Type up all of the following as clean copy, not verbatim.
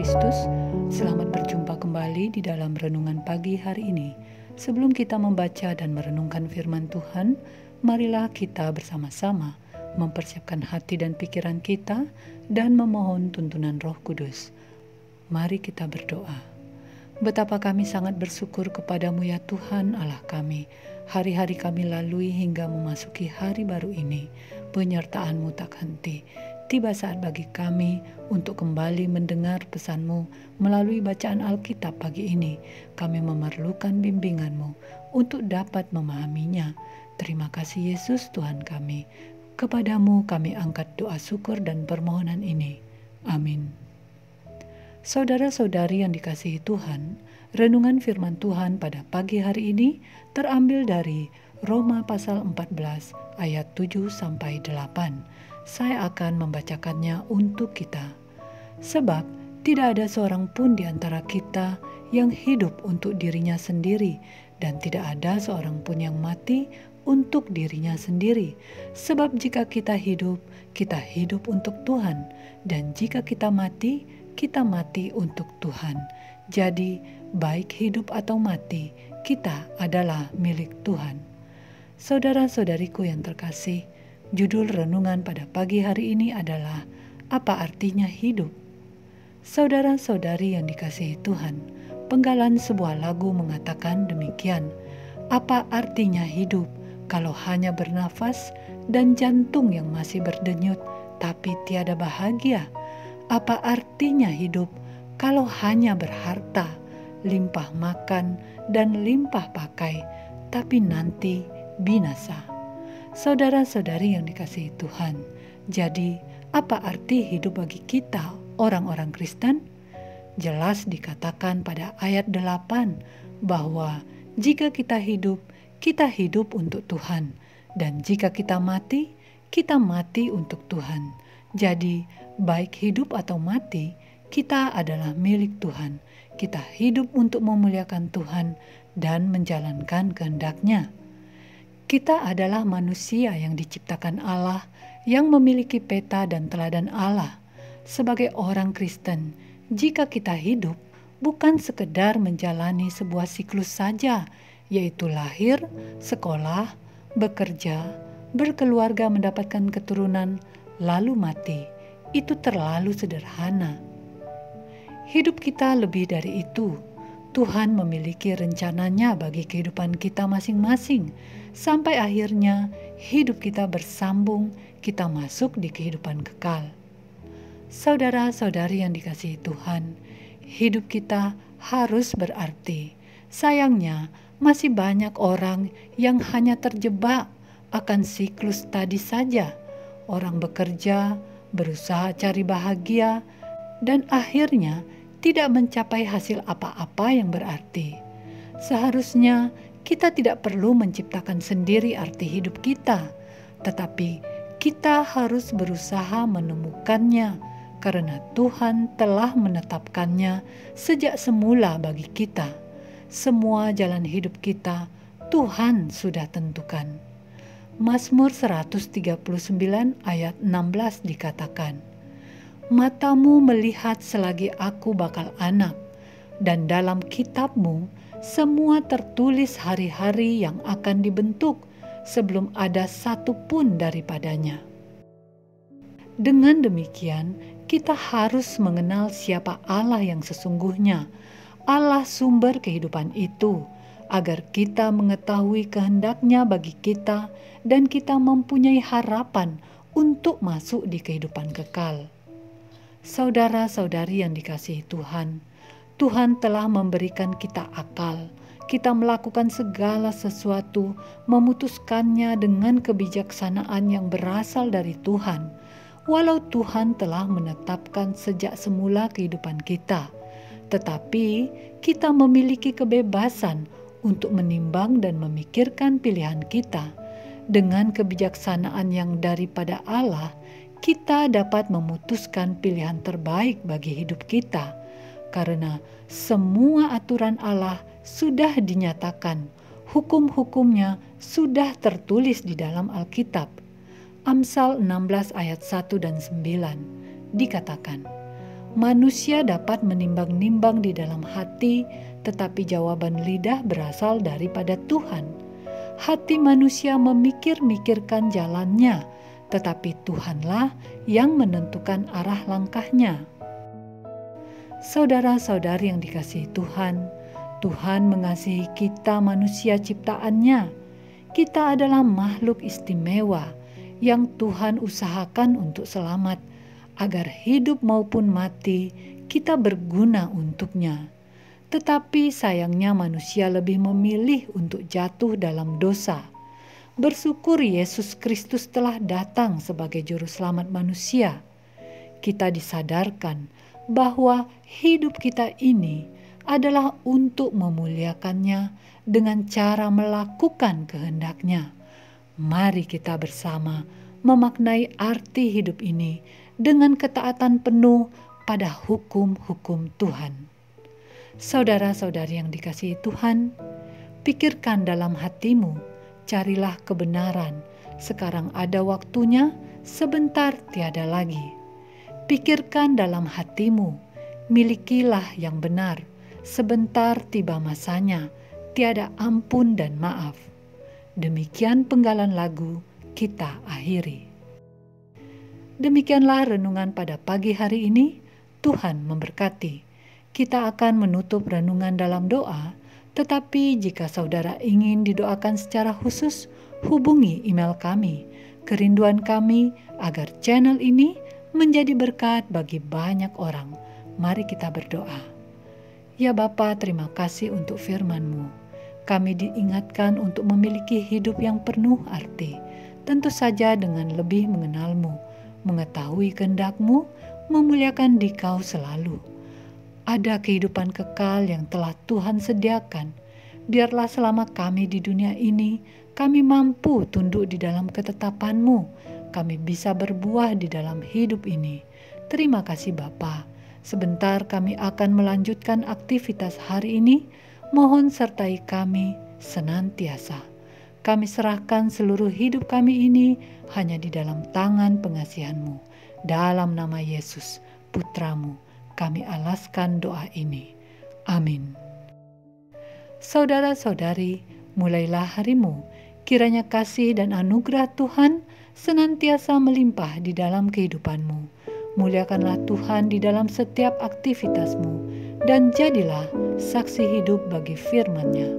Kristus. Selamat berjumpa kembali di dalam renungan pagi hari ini. Sebelum kita membaca dan merenungkan firman Tuhan, marilah kita bersama-sama mempersiapkan hati dan pikiran kita dan memohon tuntunan Roh Kudus. Mari kita berdoa. Betapa kami sangat bersyukur kepadamu ya Tuhan Allah kami. Hari-hari kami lalui hingga memasuki hari baru ini. Penyertaan-Mu tak henti. Tiba saat bagi kami untuk kembali mendengar pesan-Mu melalui bacaan Alkitab pagi ini. Kami memerlukan bimbingan-Mu untuk dapat memahaminya. Terima kasih Yesus Tuhan kami. Kepadamu kami angkat doa syukur dan permohonan ini. Amin. Saudara-saudari yang dikasihi Tuhan, renungan firman Tuhan pada pagi hari ini terambil dari Roma pasal 14 ayat 7-8. Saya akan membacakannya untuk kita. Sebab tidak ada seorang pun di antara kita yang hidup untuk dirinya sendiri, dan tidak ada seorang pun yang mati untuk dirinya sendiri. Sebab jika kita hidup untuk Tuhan, dan jika kita mati untuk Tuhan. Jadi, baik hidup atau mati, kita adalah milik Tuhan. Saudara-saudariku yang terkasih, judul renungan pada pagi hari ini adalah apa artinya hidup? Saudara-saudari yang dikasihi Tuhan, penggalan sebuah lagu mengatakan demikian. Apa artinya hidup kalau hanya bernafas dan jantung yang masih berdenyut tapi tiada bahagia? Apa artinya hidup kalau hanya berharta, limpah makan dan limpah pakai, tapi nanti binasa? Saudara-saudari yang dikasihi Tuhan, jadi apa arti hidup bagi kita orang-orang Kristen? Jelas dikatakan pada ayat 8 bahwa jika kita hidup untuk Tuhan, dan jika kita mati untuk Tuhan. Jadi baik hidup atau mati, kita adalah milik Tuhan. Kita hidup untuk memuliakan Tuhan dan menjalankan kehendak-Nya. Kita adalah manusia yang diciptakan Allah, yang memiliki peta dan teladan Allah. Sebagai orang Kristen, jika kita hidup, bukan sekedar menjalani sebuah siklus saja, yaitu lahir, sekolah, bekerja, berkeluarga, mendapatkan keturunan, lalu mati. Itu terlalu sederhana. Hidup kita lebih dari itu. Tuhan memiliki rencananya bagi kehidupan kita masing-masing. Sampai akhirnya hidup kita bersambung, kita masuk di kehidupan kekal. Saudara-saudari yang dikasihi Tuhan, hidup kita harus berarti. Sayangnya, masih banyak orang yang hanya terjebak akan siklus tadi saja. Orang bekerja, berusaha cari bahagia, dan akhirnya tidak mencapai hasil apa-apa yang berarti. Seharusnya kita tidak perlu menciptakan sendiri arti hidup kita, tetapi kita harus berusaha menemukannya, karena Tuhan telah menetapkannya sejak semula bagi kita. Semua jalan hidup kita Tuhan sudah tentukan. Mazmur 139 ayat 16 dikatakan, "Matamu melihat selagi aku bakal anak, dan dalam kitab-Mu semua tertulis hari-hari yang akan dibentuk sebelum ada satu pun daripadanya." Dengan demikian, kita harus mengenal siapa Allah yang sesungguhnya, Allah sumber kehidupan itu, agar kita mengetahui kehendak-Nya bagi kita dan kita mempunyai harapan untuk masuk di kehidupan kekal. Saudara-saudari yang dikasihi Tuhan, Tuhan telah memberikan kita akal. Kita melakukan segala sesuatu, memutuskannya dengan kebijaksanaan yang berasal dari Tuhan. Walau Tuhan telah menetapkan sejak semula kehidupan kita, tetapi kita memiliki kebebasan untuk menimbang dan memikirkan pilihan kita. Dengan kebijaksanaan yang daripada Allah, kita dapat memutuskan pilihan terbaik bagi hidup kita, karena semua aturan Allah sudah dinyatakan, hukum-hukumnya sudah tertulis di dalam Alkitab. Amsal 16 ayat 1 dan 9 dikatakan, Manusia dapat menimbang-nimbang di dalam hati, tetapi jawaban lidah berasal daripada Tuhan. Hati manusia memikir-mikirkan jalannya, tetapi Tuhanlah yang menentukan arah langkahnya. Saudara-saudari yang dikasihi Tuhan, Tuhan mengasihi kita manusia ciptaannya. Kita adalah makhluk istimewa yang Tuhan usahakan untuk selamat, agar hidup maupun mati kita berguna untuknya. Tetapi sayangnya manusia lebih memilih untuk jatuh dalam dosa. Bersyukur Yesus Kristus telah datang sebagai juru selamat manusia. Kita disadarkan bahwa hidup kita ini adalah untuk memuliakannya dengan cara melakukan kehendak-Nya. Mari kita bersama memaknai arti hidup ini dengan ketaatan penuh pada hukum-hukum Tuhan. Saudara-saudari yang dikasihi Tuhan, pikirkan dalam hatimu, carilah kebenaran. Sekarang ada waktunya, sebentar tiada lagi. Pikirkan dalam hatimu, milikilah yang benar. Sebentar tiba masanya, tiada ampun dan maaf. Demikian penggalan lagu kita akhiri. Demikianlah renungan pada pagi hari ini. Tuhan memberkati. Kita akan menutup renungan dalam doa, tetapi jika saudara ingin didoakan secara khusus, hubungi email kami. Kerinduan kami agar channel ini menjadi berkat bagi banyak orang. Mari kita berdoa. Ya Bapa, terima kasih untuk firman-Mu. Kami diingatkan untuk memiliki hidup yang penuh arti, tentu saja dengan lebih mengenal-Mu, mengetahui kehendak-Mu, memuliakan Dikau selalu. Ada kehidupan kekal yang telah Tuhan sediakan. Biarlah selama kami di dunia ini, kami mampu tunduk di dalam ketetapan-Mu. Kami bisa berbuah di dalam hidup ini. Terima kasih Bapa. Sebentar kami akan melanjutkan aktivitas hari ini. Mohon sertai kami senantiasa. Kami serahkan seluruh hidup kami ini hanya di dalam tangan pengasihan-Mu. Dalam nama Yesus, Putra-Mu, kami alaskan doa ini. Amin. Saudara-saudari, mulailah harimu. Kiranya kasih dan anugerah Tuhan senantiasa melimpah di dalam kehidupanmu. Muliakanlah Tuhan di dalam setiap aktivitasmu, dan jadilah saksi hidup bagi firman-Nya.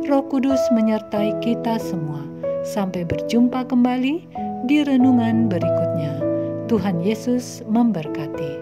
Roh Kudus menyertai kita semua. Sampai berjumpa kembali di renungan berikutnya. Tuhan Yesus memberkati.